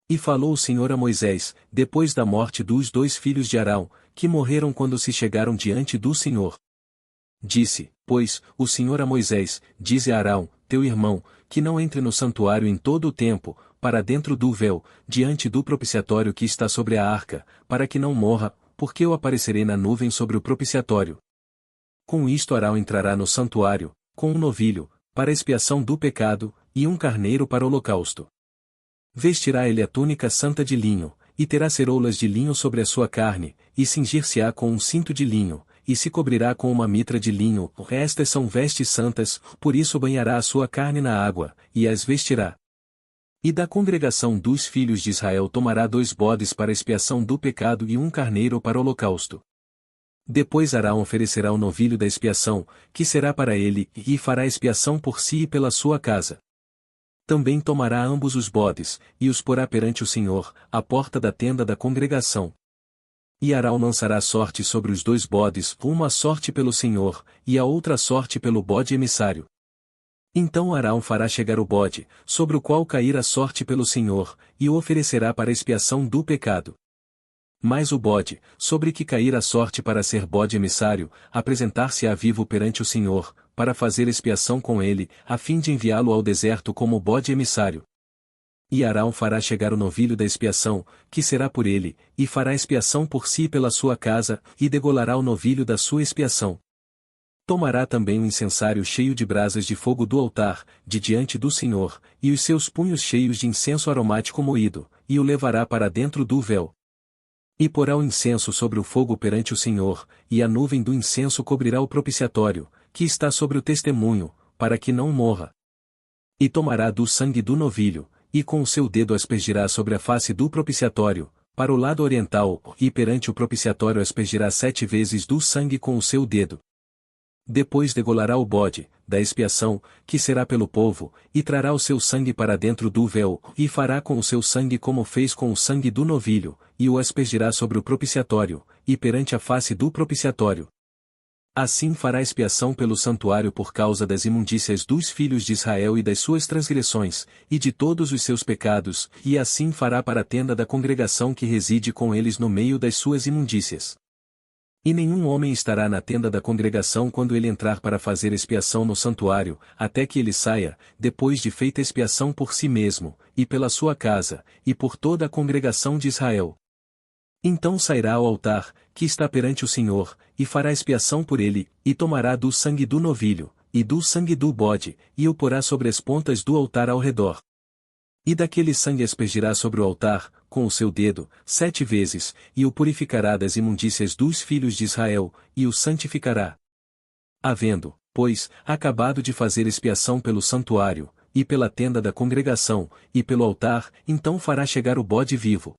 E falou o Senhor a Moisés, depois da morte dos 2 filhos de Arão, que morreram quando se chegaram diante do Senhor. Disse, pois, o Senhor a Moisés, dize a Arão, teu irmão, que não entre no santuário em todo o tempo, para dentro do véu, diante do propiciatório que está sobre a arca, para que não morra, porque eu aparecerei na nuvem sobre o propiciatório. Com isto Arão entrará no santuário, com um novilho, para expiação do pecado, e um carneiro para holocausto. Vestirá ele a túnica santa de linho, e terá ceroulas de linho sobre a sua carne, e cingir-se-á com um cinto de linho, e se cobrirá com uma mitra de linho. Estas são vestes santas, por isso banhará a sua carne na água, e as vestirá. E da congregação dos filhos de Israel tomará 2 bodes para expiação do pecado e um carneiro para holocausto. Depois Arão oferecerá o novilho da expiação, que será para ele, e fará expiação por si e pela sua casa. Também tomará ambos os bodes, e os porá perante o Senhor, à porta da tenda da congregação. E Arão lançará sorte sobre os 2 bodes, uma sorte pelo Senhor, e a outra sorte pelo bode emissário. Então Arão fará chegar o bode, sobre o qual cair a sorte pelo Senhor, e o oferecerá para expiação do pecado. Mas o bode, sobre que cair a sorte para ser bode emissário, apresentar-se-á vivo perante o Senhor, para fazer expiação com ele, a fim de enviá-lo ao deserto como bode emissário. E Arão fará chegar o novilho da expiação, que será por ele, e fará expiação por si e pela sua casa, e degolará o novilho da sua expiação. Tomará também o incensário cheio de brasas de fogo do altar, de diante do Senhor, e os seus punhos cheios de incenso aromático moído, e o levará para dentro do véu. E porá o incenso sobre o fogo perante o Senhor, e a nuvem do incenso cobrirá o propiciatório, que está sobre o testemunho, para que não morra. E tomará do sangue do novilho, e com o seu dedo aspergirá sobre a face do propiciatório, para o lado oriental, e perante o propiciatório aspergirá 7 vezes do sangue com o seu dedo. Depois degolará o bode, da expiação, que será pelo povo, e trará o seu sangue para dentro do véu, e fará com o seu sangue como fez com o sangue do novilho, e o aspergirá sobre o propiciatório, e perante a face do propiciatório. Assim fará expiação pelo santuário por causa das imundícias dos filhos de Israel e das suas transgressões, e de todos os seus pecados, e assim fará para a tenda da congregação que reside com eles no meio das suas imundícias. E nenhum homem estará na tenda da congregação quando ele entrar para fazer expiação no santuário, até que ele saia, depois de feita expiação por si mesmo, e pela sua casa, e por toda a congregação de Israel. Então sairá ao altar, que está perante o Senhor, e fará expiação por ele, e tomará do sangue do novilho, e do sangue do bode, e o porá sobre as pontas do altar ao redor. E daquele sangue aspergirá sobre o altar, com o seu dedo, 7 vezes, e o purificará das imundícias dos filhos de Israel, e o santificará. Havendo, pois, acabado de fazer expiação pelo santuário, e pela tenda da congregação, e pelo altar, então fará chegar o bode vivo.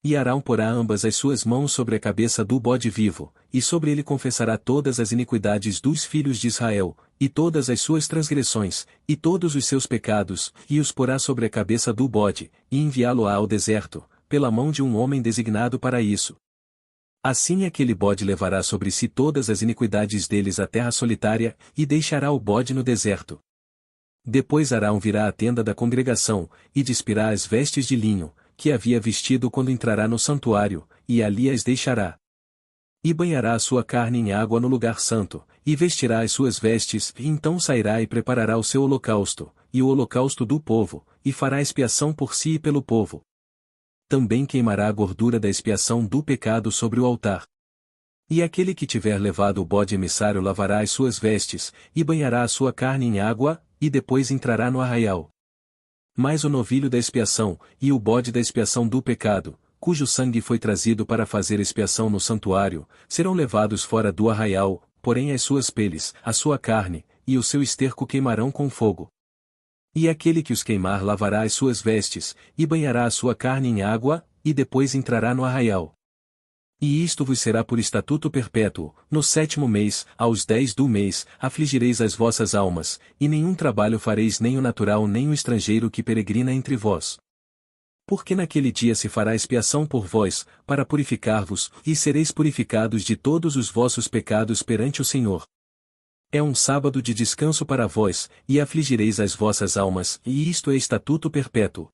E Arão porá ambas as suas mãos sobre a cabeça do bode vivo, e sobre ele confessará todas as iniquidades dos filhos de Israel, e todas as suas transgressões, e todos os seus pecados, e os porá sobre a cabeça do bode, e enviá-lo-á ao deserto, pela mão de um homem designado para isso. Assim aquele bode levará sobre si todas as iniquidades deles à terra solitária, e deixará o bode no deserto. Depois Arão virá à tenda da congregação, e despirá as vestes de linho, que havia vestido quando entrará no santuário, e ali as deixará. E banhará a sua carne em água no lugar santo, e vestirá as suas vestes, e então sairá e preparará o seu holocausto, e o holocausto do povo, e fará expiação por si e pelo povo. Também queimará a gordura da expiação do pecado sobre o altar. E aquele que tiver levado o bode emissário lavará as suas vestes, e banhará a sua carne em água, e depois entrará no arraial. Mas o novilho da expiação, e o bode da expiação do pecado, cujo sangue foi trazido para fazer expiação no santuário, serão levados fora do arraial, porém as suas peles, a sua carne, e o seu esterco queimarão com fogo. E aquele que os queimar lavará as suas vestes, e banhará a sua carne em água, e depois entrará no arraial. E isto vos será por estatuto perpétuo: no 7º mês, aos 10 do mês, afligireis as vossas almas, e nenhum trabalho fareis, nem o natural nem o estrangeiro que peregrina entre vós. Porque naquele dia se fará expiação por vós, para purificar-vos, e sereis purificados de todos os vossos pecados perante o Senhor. É um sábado de descanso para vós, e afligireis as vossas almas, e isto é estatuto perpétuo.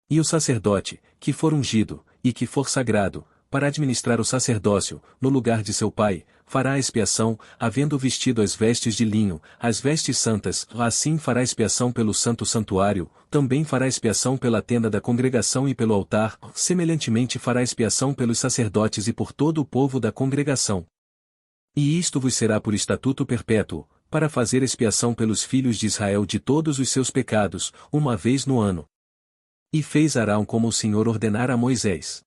E o sacerdote, que for ungido, e que for sagrado, para administrar o sacerdócio, no lugar de seu pai, fará a expiação, havendo vestido as vestes de linho, as vestes santas, assim fará expiação pelo santo santuário, também fará expiação pela tenda da congregação e pelo altar, semelhantemente fará expiação pelos sacerdotes e por todo o povo da congregação. E isto vos será por estatuto perpétuo, para fazer expiação pelos filhos de Israel de todos os seus pecados, uma vez no ano. E fez Arão como o Senhor ordenara a Moisés.